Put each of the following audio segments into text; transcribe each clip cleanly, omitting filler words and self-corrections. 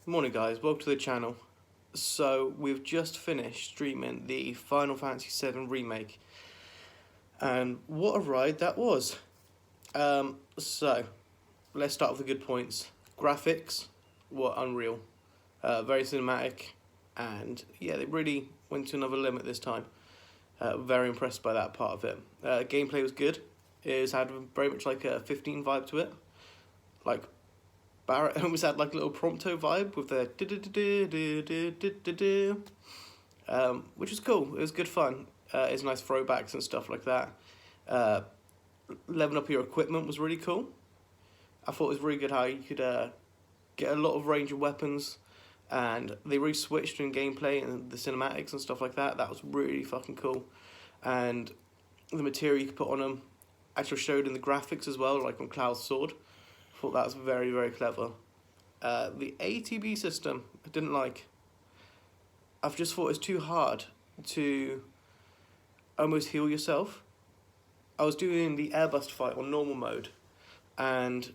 Morning guys, welcome to the channel. So we've just finished streaming the Final Fantasy VII Remake and what a ride that was. So let's start with the good points. Graphics were unreal, very cinematic, and yeah, they really went to another limit this time. Very impressed by that part of it. Gameplay was good. Had very much like a 15 vibe to it, like Barrett almost had like a little prompto vibe with the which was cool. It was good fun. It's nice throwbacks and stuff like that. Uh, Leveling up your equipment was really cool. I thought it was really good how you could get a lot of range of weapons, and they really switched in gameplay and the cinematics and stuff like that. That was really fucking cool, and the material you could put on them actually showed in the graphics as well, like on Cloud's sword. Thought that was very, very clever. The ATB system, I didn't like. I've just thought it's too hard to almost heal yourself. I was doing the airburst fight on normal mode, and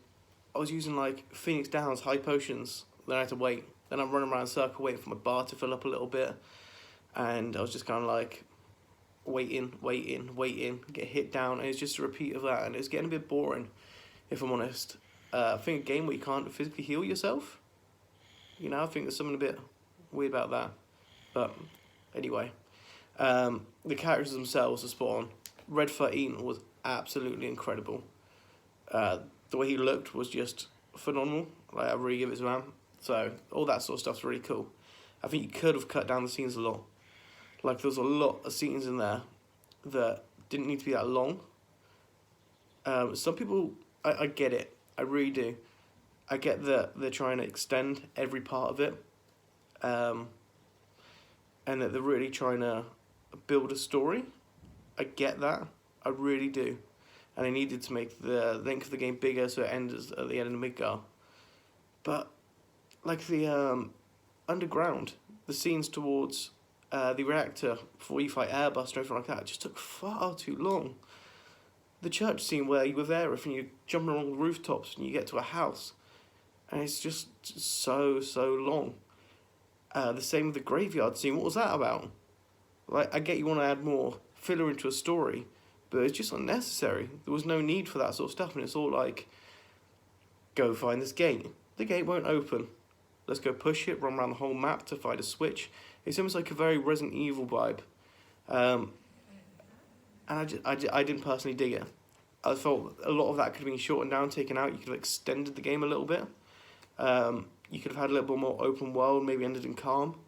I was using like Phoenix Downs high potions. Then I had to wait. Then I'm running around in a circle waiting for my bar to fill up a little bit, and I was just kind of like waiting, get hit down, and it's just a repeat of that, and it's getting a bit boring, if I'm honest. I think a game where you can't physically heal yourself, I think there's something a bit weird about that. But anyway, the characters themselves are spot on. Red 13 was absolutely incredible. The way he looked was just phenomenal. Like, I really give it to him. So all that sort of stuff's really cool. I think you could have cut down the scenes a lot. Like, there was a lot of scenes in there that didn't need to be that long. Some people, I get it. I really do. I get that they're trying to extend every part of it, and that they're really trying to build a story. I get that. I really do. And they needed to make the length of the game bigger so it ends at the end of Midgar. But, like the underground, the scenes towards the reactor before you fight Airbus and everything like that, it just took far too long. The church scene where you were there, and you're jumping along the rooftops and you get to a house, and it's just so long. The same with the graveyard scene. What was that about? Like, I get you want to add more filler into a story, but it's just unnecessary. There was no need for that sort of stuff, and it's all like, go find this gate. The gate won't open. Let's go push it, run around the whole map to find a switch. It's almost like a very Resident Evil vibe. And I didn't personally dig it. I felt a lot of that could have been shortened down, taken out. You could have extended the game a little bit. You could have had a little bit more open world, maybe ended in calm.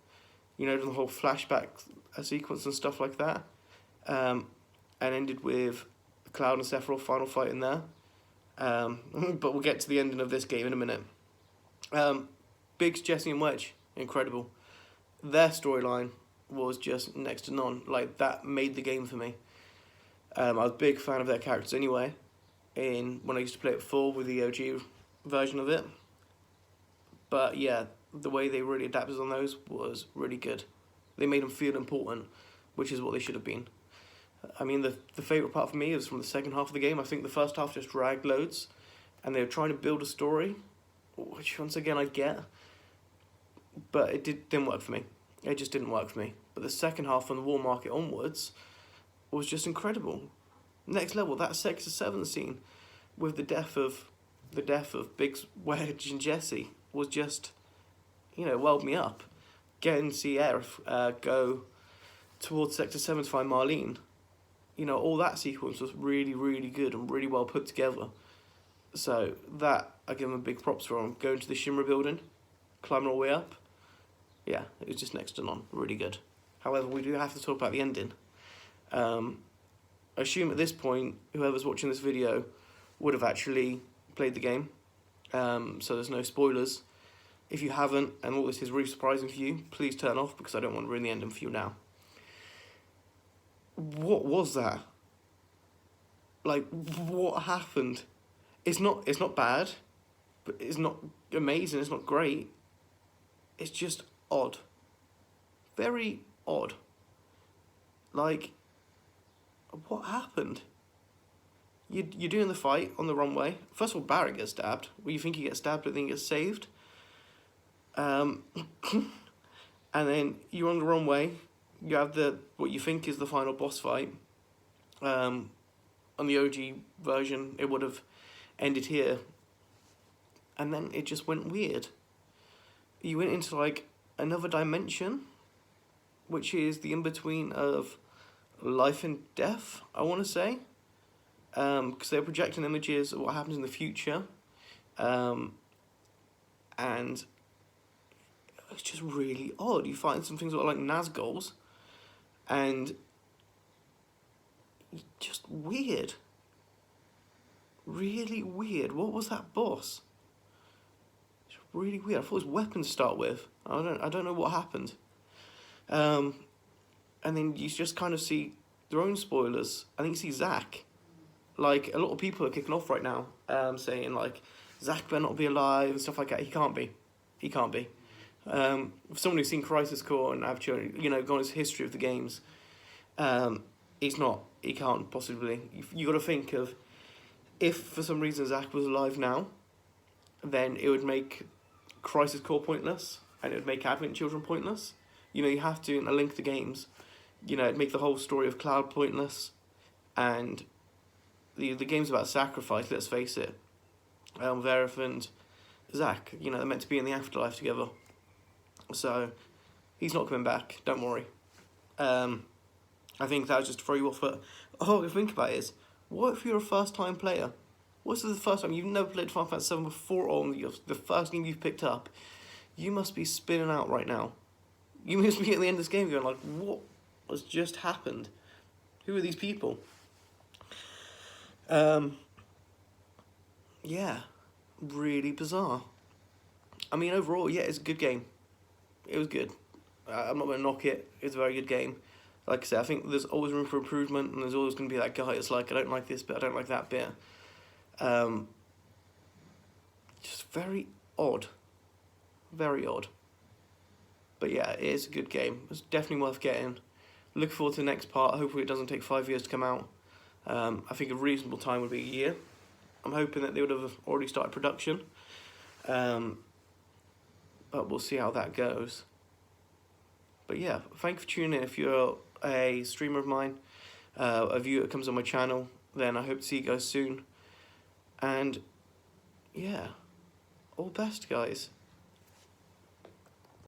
The whole flashback sequence and stuff like that. And ended with Cloud and Sephiroth final fight in there. But we'll get to the ending of this game in a minute. Biggs, Jesse and Wedge, incredible. Their storyline was just next to none. Like, that made the game for me. I was a big fan of their characters anyway, when I used to play it full with the OG version of it. But yeah, the way they really adapted on those was really good. They made them feel important, which is what they should have been. I mean, the favourite part for me is from the second half of the game. I think the first half just dragged loads, and they were trying to build a story, which once again I get, but it didn't work for me. It just didn't work for me. But the second half from the War Market onwards was just incredible. Next level, that Sector 7 scene with the death of Biggs, Wedge and Jesse was just, welled me up. Getting to see Aerith go towards Sector 7 to find Marlene, all that sequence was really, really good and really well put together. So that, I give him a big props for. Going to the Shimmer building, climbing all the way up. Yeah, it was just next to none. Really good. However, we do have to talk about the ending. I assume at this point, whoever's watching this video would have actually played the game, so there's no spoilers. If you haven't, and all this is really surprising for you, please turn off, because I don't want to ruin the ending for you now. What was that? Like, what happened? It's not bad, but it's not amazing, it's not great. It's just odd. Very odd. Like, what happened? You're doing the fight on the runway. First of all, Barrett gets stabbed. Well, you think he gets stabbed, but then he gets saved. Um, and then you're on the wrong way. You have what you think is the final boss fight. On the OG version, it would have ended here. And then it just went weird. You went into like another dimension, which is the in-between of life and death, I want to say. Because they're projecting images of what happens in the future. And it's just really odd. You find some things that are like Nazguls, and just weird. Really weird. What was that boss? It's really weird. I thought it was weapons to start with. I don't know what happened. And then you just kind of see their own spoilers. I think you see Zach. Like, a lot of people are kicking off right now, saying like, Zach better not be alive and stuff like that. He can't be. He can't be. For someone who's seen Crisis Core and actually, gone his history of the games, he's not. He can't possibly. You got to think of, if for some reason Zach was alive now, then it would make Crisis Core pointless, and it would make Advent Children pointless. You have to, in a Link to Games, it'd make the whole story of Cloud pointless, and the game's about sacrifice, let's face it. Verif and Zach, they're meant to be in the afterlife together. So, he's not coming back, don't worry. I think that was just to throw you off, but all I think about is, what if you're a first-time player? What's the first time you've never played Final Fantasy VII before, or the first game you've picked up? You must be spinning out right now. You must be at the end of this game going like, what has just happened? Who are these people? Yeah, really bizarre. I mean, overall, yeah, it's a good game. It was good. I'm not going to knock it. It's a very good game. Like I said, I think there's always room for improvement, and there's always going to be that guy that's like, I don't like this bit, I don't like that bit. Just very odd. Very odd. But yeah, it is a good game. It's definitely worth getting. Look forward to the next part. Hopefully it doesn't take 5 years to come out. I think a reasonable time would be a year. I'm hoping that they would have already started production. But we'll see how that goes. But yeah, thank you for tuning in. If you're a streamer of mine, a viewer that comes on my channel, then I hope to see you guys soon. And yeah, all the best, guys.